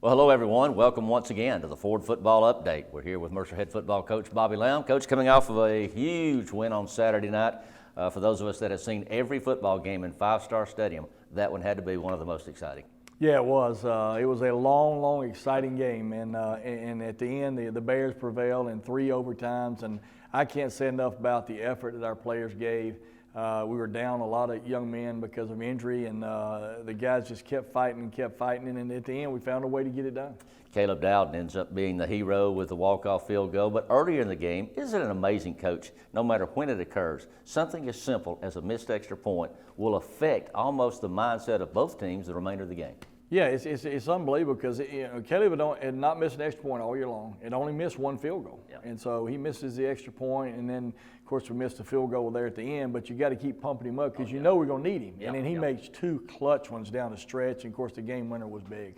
Well, hello everyone. Welcome once again to the Ford Football Update. We're here with Mercer head football coach Bobby Lamb. Coach, coming off of a huge win on Saturday night. For those of us that have seen every football game in Five Star Stadium, that one had to be one of the most exciting. Yeah, it was. It was a long, exciting game, and at the end, the Bears prevailed in 3 overtimes, and I can't say enough about the effort that our players gave. We were down a lot of young men because of injury, and the guys just kept fighting, and at the end, we found a way to get it done. Caleb Dowden ends up being the hero with the walk-off field goal, but earlier in the game, isn't it amazing, Coach, no matter when it occurs, something as simple as a missed extra point will affect almost the mindset of both teams the remainder of the game. Yeah, it's unbelievable because Caleb had not missed an extra point all year long. It only missed 1 field goal, and so he misses the extra point, and then of course we missed the field goal there at the end. But you got to keep pumping him up because you know we're going to need him, and then he makes 2 clutch ones down the stretch, and of course the game winner was big.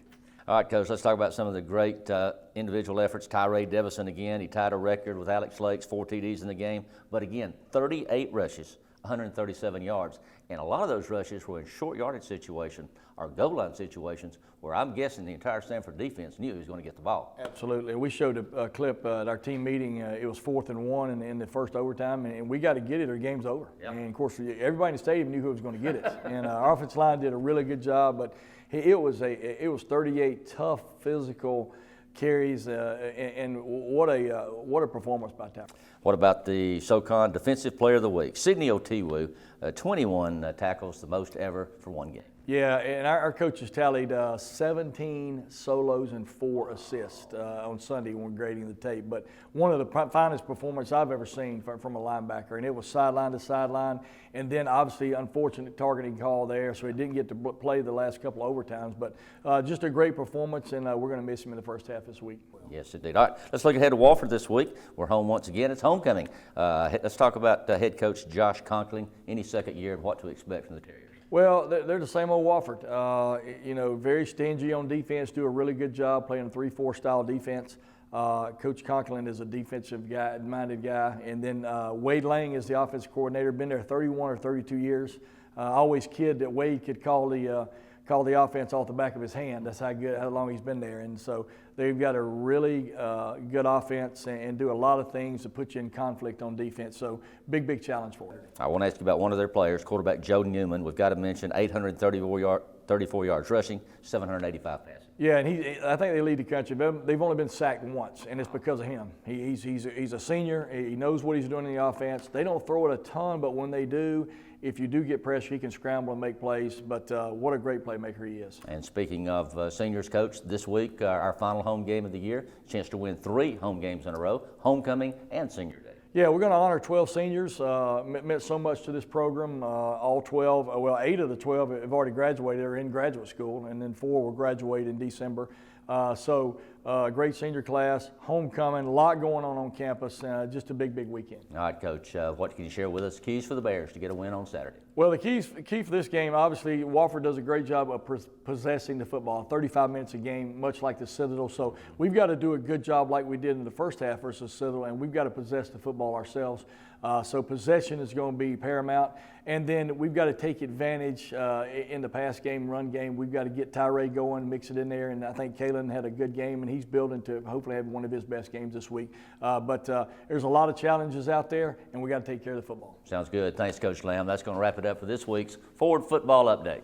All right, Coach, let's talk about some of the great individual efforts. Tyree Devison again, he tied a record with Alex Lakes, 4 TDs in the game, but again, 38 rushes, 137 yards. And a lot of those rushes were in short yardage situations or goal line situations where I'm guessing the entire Stanford defense knew he was going to get the ball. Absolutely. We showed a clip at our team meeting. It was 4th and 1 in the first overtime, and we got to get it or the game's over. And, of course, everybody in the stadium knew who was going to get it. And our offensive line did a really good job, but it was 38 tough, physical carries, and what a performance by Tyree. What about the SoCon Defensive Player of the Week? Sidney Otiwu, 21 tackles, the most ever for one game. Yeah, and our coaches tallied 17 solos and 4 assists on Sunday when we're grading the tape. But one of the finest performances I've ever seen from a linebacker, and it was sideline to sideline. And then obviously unfortunate targeting call there, so he didn't get to play the last couple of overtimes. But just a great performance, and we're going to miss him in the first half this week. Yes, indeed. All right, let's look ahead to Wofford this week. We're home once again. It's homecoming. Let's talk about head coach Josh Conkling, any second year, and what to expect from the Terriers. Well, they're the same old Wofford. Very stingy on defense, do a really good job playing a 3-4 style defense. Coach Conklin is a defensive-minded guy. And then Wade Lang is the offensive coordinator, been there 31 or 32 years. I always kid that Wade could call the offense off the back of his hand. That's how long he's been there. And so they've got a really good offense and do a lot of things to put you in conflict on defense. So big challenge for it. I want to ask you about one of their players, quarterback Joe Newman. We've got to mention 834 yards rushing, 785 passing. Yeah, and I think they lead the country. They've only been sacked once, and it's because of him. He's a senior. He knows what he's doing in the offense. They don't throw it a ton, but when they do, if you do get pressure, he can scramble and make plays. But what a great playmaker he is. And speaking of seniors, Coach, this week, our final home game of the year, chance to win 3 home games in a row, homecoming and senior day. Yeah, we're going to honor 12 seniors. Meant so much to this program. All 12, 8 of the 12 have already graduated or in graduate school, and then 4 will graduate in December. Great senior class, homecoming, a lot going on campus, just a big weekend. All right, Coach, what can you share with us? Keys for the Bears to get a win on Saturday. Well, the key for this game, obviously, Wofford does a great job of possessing the football, 35 minutes a game, much like the Citadel. So we've got to do a good job like we did in the first half versus Citadel, and we've got to possess the football ourselves. So possession is going to be paramount. And then we've got to take advantage in the pass game, run game. We've got to get Tyree going, mix it in there. And I think Kalen had a good game, and he's building to hopefully have one of his best games this week. But there's a lot of challenges out there, and we got to take care of the football. Sounds good. Thanks, Coach Lamb. That's going to wrap it up for this week's Ford Football Update.